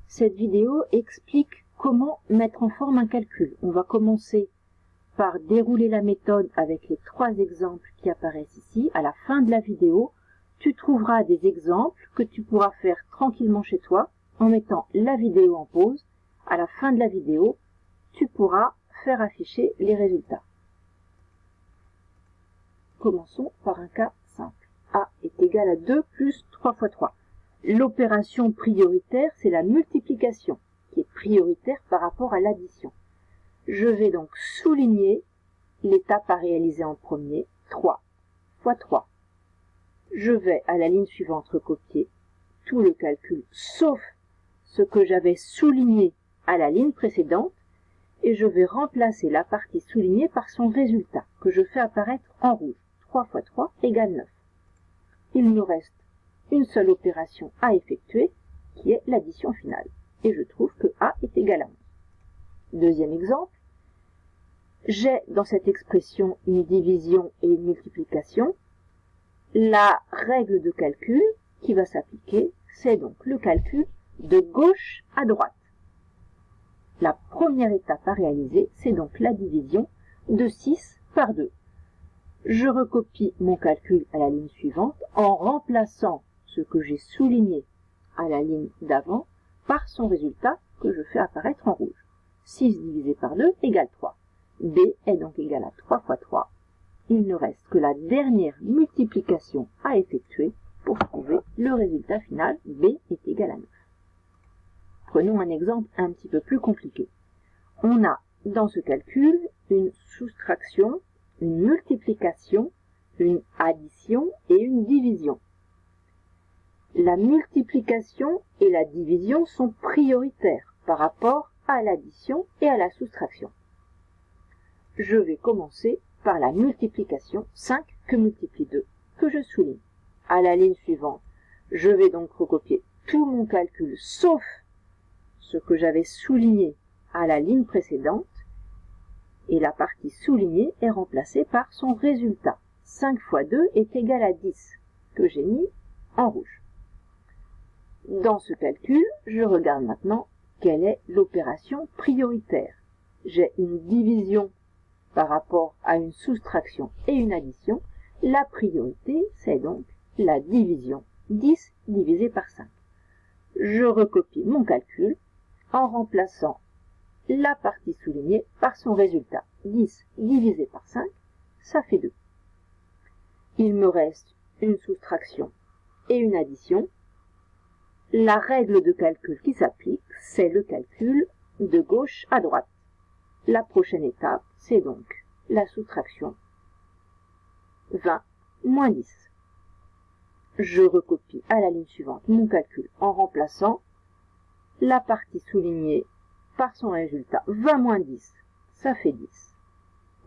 Cette vidéo explique comment mettre en forme un calcul. On va commencer par dérouler la méthode avec les 3 exemples qui apparaissent ici. À la fin de la vidéo, tu trouveras des exemples que tu pourras faire tranquillement chez toi en mettant la vidéo en pause. À la fin de la vidéo, tu pourras faire afficher les résultats. Commençons par un cas simple. A est égal à 2 plus 3 fois 3. L'opération prioritaire, c'est la multiplication, qui est prioritaire par rapport à l'addition. Je vais donc souligner l'étape à réaliser en premier, 3 fois 3. Je vais à la ligne suivante recopier tout le calcul, sauf ce que j'avais souligné à la ligne précédente, et je vais remplacer la partie soulignée par son résultat, que je fais apparaître en rouge. 3 fois 3 égale 9. Il nous reste une seule opération à effectuer, qui est l'addition finale. Et je trouve que A est égal à 11. Deuxième exemple, j'ai dans cette expression une division et une multiplication. La règle de calcul qui va s'appliquer, c'est donc le calcul de gauche à droite. La première étape à réaliser, c'est donc la division de 6 par 2. Je recopie mon calcul à la ligne suivante en remplaçant ce que j'ai souligné à la ligne d'avant par son résultat que je fais apparaître en rouge. 6 divisé par 2 égale 3. B est donc égal à 3 fois 3. Il ne reste que la dernière multiplication à effectuer pour trouver le résultat final. B est égal à 9. Prenons un exemple un petit peu plus compliqué. On a dans ce calcul une soustraction, une multiplication, une addition et une division. La multiplication et la division sont prioritaires par rapport à l'addition et à la soustraction. Je vais commencer par la multiplication, 5 que multiplie 2, que je souligne. À la ligne suivante, je vais donc recopier tout mon calcul, sauf ce que j'avais souligné à la ligne précédente, et la partie soulignée est remplacée par son résultat. 5 fois 2 est égal à 10, que j'ai mis en rouge. Dans ce calcul, je regarde maintenant quelle est l'opération prioritaire. J'ai une division par rapport à une soustraction et une addition. La priorité, c'est donc la division. 10 divisé par 5. Je recopie mon calcul en remplaçant la partie soulignée par son résultat. 10 divisé par 5, ça fait 2. Il me reste une soustraction et une addition. La règle de calcul qui s'applique, c'est le calcul de gauche à droite. La prochaine étape, c'est donc la soustraction. 20 moins 10. Je recopie à la ligne suivante mon calcul en remplaçant la partie soulignée par son résultat. 20 moins 10, ça fait 10.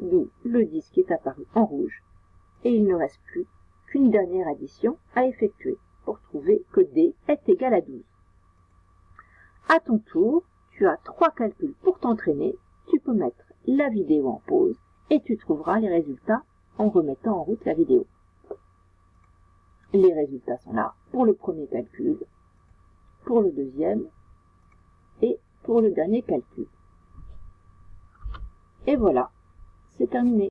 D'où le 10 qui est apparu en rouge. Et il ne reste plus qu'une dernière addition à effectuer pour trouver que D est égal à 12. À ton tour, tu as 3 calculs pour t'entraîner. Tu peux mettre la vidéo en pause et tu trouveras les résultats en remettant en route la vidéo. Les résultats sont là pour le premier calcul, pour le deuxième et pour le dernier calcul. Et voilà, c'est terminé.